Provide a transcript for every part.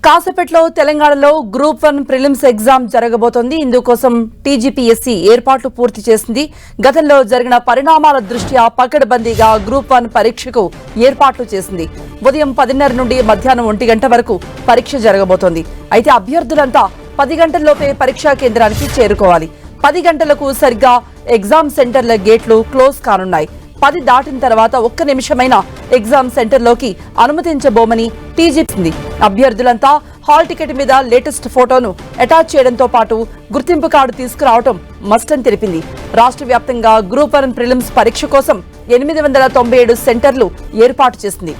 కాసేపట్లో తెలంగాణలో group 1 prelims exam జరగబోతోంది. ఇందుకోసం టీజీపీఎస్సీ ఏర్పాట్లు పూర్తి చేసింది. గతంలో జరిగిన పరిణామాల దృష్ట్యా పకడ్బందీగా గ్రూప్ 1 పరీక్షకు ఏర్పాట్లు చేసింది. ఉదయం 10:30 నుండి మధ్యాహ్నం 1 గంట వరకు పరీక్ష జరగబోతోంది. అయితే అభ్యర్థులంతా 10 గంటల్లోపే పరీక్షా కేంద్రానికి చేరుకోవాలి. 10 గంటలకు సరిగ్గా ఎగ్జామ్ సెంటర్ల గేట్లు క్లోజ్ కానున్నాయి. 10 దాటిన తర్వాత 1 నిమిషమైనా ఎగ్జామ్ సెంటర్లోకి అనుమతించబోమని టీజీపీ అభ్యర్థులంతా హాల్ టికెట్ మీద లేటెస్ట్ ఫోటోను అటాచ్ చేయడంతో పాటు గుర్తింపు కార్డు తీసుకురావడం మస్ట్ అని తెలిపింది. రాష్ట్ర వ్యాప్తంగా గ్రూప్ 1 ప్రిలిమ్స్ పరీక్ష కోసం 897 సెంటర్లు ఏర్పాటు చేసింది.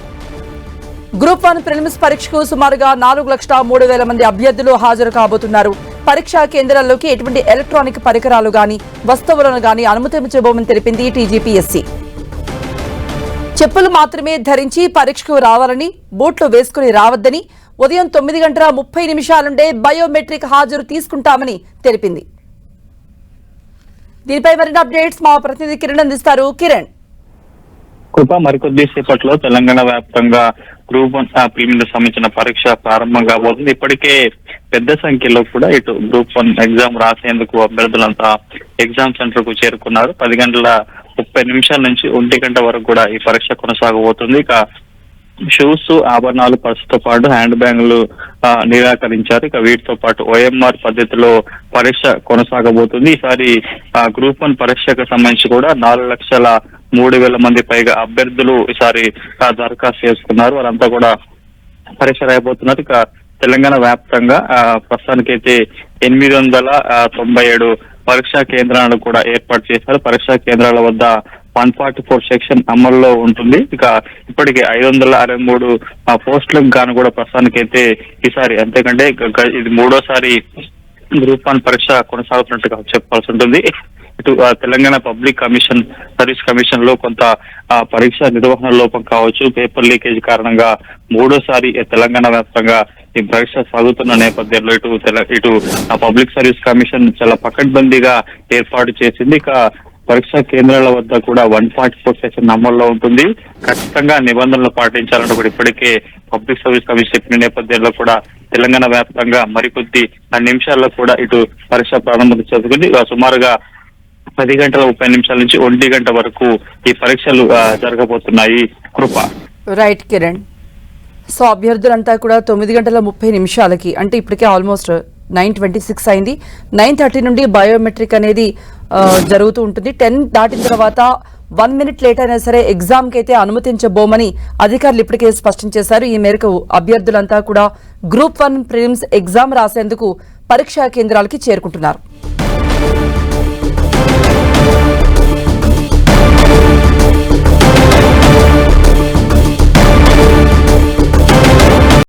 గ్రూప్ 1 ప్రిలిమ్స్ పరీక్షకు సుమారుగా 4,03,000 మంది అభ్యర్థులు హాజరు కాబోతున్నారు. పరీక్షా కేంద్రాల్లోకి ఎటువంటి ఎలక్ట్రానిక్ పరికరాలు గాని వస్తువులను గాని అనుమతించబోమని తెలిపింది టీజీపీఎస్సీ. చెప్పులు మాత్రమే ధరించి పరీక్షకు రావాలని, బూట్లు వేసుకుని రావద్దని, ఉదయం 9:30 నుండే బయోమెట్రిక్ హాజరు తీసుకుంటామని తెలిపింది. దీనిపై మరిన్ని అప్డేట్స్ మా ప్రతినిధి కిరణ్ అందిస్తారు. కిరణ్, కృప మరికొద్ది సేపట్లో తెలంగాణ వ్యాప్తంగా గ్రూప్ 1 ప్రిలిమ్స్ సంబంధించిన పరీక్ష ప్రారంభం కాబోతుంది. ఇప్పటికే పెద్ద సంఖ్యలో కూడా ఇటు గ్రూప్ 1 ఎగ్జామ్ రాసేందుకు అభ్యర్థులంతా ఎగ్జామ్ సెంటర్ కు చేరుకున్నారు. 10:30 నుంచి 1 గంట వరకు కూడా ఈ పరీక్ష కొనసాగబోతుంది. ఇక షూస్, ఆభరణాలు, పర్సుతో పాటు హ్యాండ్ బ్యాగులు నిరాకరించారు. ఇక వీటితో పాటు ఓఎంఆర్ పద్ధతిలో పరీక్ష కొనసాగబోతుంది. ఈసారి గ్రూప్ 1 పరీక్షకు సంబంధించి కూడా 4,03,000 మంది పైగా అభ్యర్థులు ఈసారి దరఖాస్తు చేసుకున్నారు. వారంతా కూడా పరీక్ష రాయబోతున్నారు. ఇక తెలంగాణ వ్యాప్తంగా ప్రస్తుతానికైతే 897 పరీక్షా కేంద్రాలను కూడా ఏర్పాటు చేశారు. పరీక్షా కేంద్రాల వద్ద 144 సెక్షన్ అమల్లో ఉంటుంది. ఇక ఇప్పటికే 563 పోస్టులకు గాను కూడా ప్రస్తుతానికైతే ఈసారి, అంతేకంటే ఇది 3వ గ్రూప్ 1 పరీక్ష కొనసాగుతున్నట్టుగా చెప్పాల్సి ఉంటుంది. ఇటు తెలంగాణ పబ్లిక్ సర్వీస్ కమిషన్ లో కొంత పరీక్ష నిర్వహణ లోపం కావచ్చు, పేపర్ లీకేజ్ కారణంగా 3వ తెలంగాణ వ్యాప్తంగా ఈ పరీక్ష సాగుతున్న నేపథ్యంలో ఇటు పబ్లిక్ సర్వీస్ కమిషన్ చాలా పకడ్బందీగా ఏర్పాటు చేసింది. ఇక పరీక్షా కేంద్రాల వద్ద కూడా 144 సెక్షన్ అమల్లో ఉంటుంది. ఖచ్చితంగా నిబంధనలు పాటించాలంటూ కూడా ఇప్పటికే పబ్లిక్ సర్వీస్ కమిషన్ చెప్పిన నేపథ్యంలో కూడా తెలంగాణ వ్యాప్తంగా మరికొద్ది నిమిషాల్లో కూడా ఇటు పరీక్ష ప్రారంభం జరుగుతుంది. సుమారుగా 10:30 నుంచి 1 గంట వరకు ఈ పరీక్షలు జరగబోతున్నాయి. కృప. రైట్ కిరణ్. సో అభ్యర్థులంతా కూడా 9:30 అంటే ఇప్పటికే ఆల్మోస్ట్ 9:26 అయింది. 9:30 నుండి బయోమెట్రిక్ అనేది జరుగుతూ ఉంటుంది. 10 దాటిన తర్వాత 1 మినిట్ లేట్ అయినా సరే ఎగ్జామ్ కి అయితే అనుమతించబోమని అధికారులు ఇప్పటికే స్పష్టం చేశారు. ఈ మేరకు అభ్యర్థులంతా కూడా గ్రూప్ 1 ప్రిలిమ్స్ ఎగ్జామ్ రాసేందుకు పరీక్షా కేంద్రాలకి చేరుకుంటున్నారు.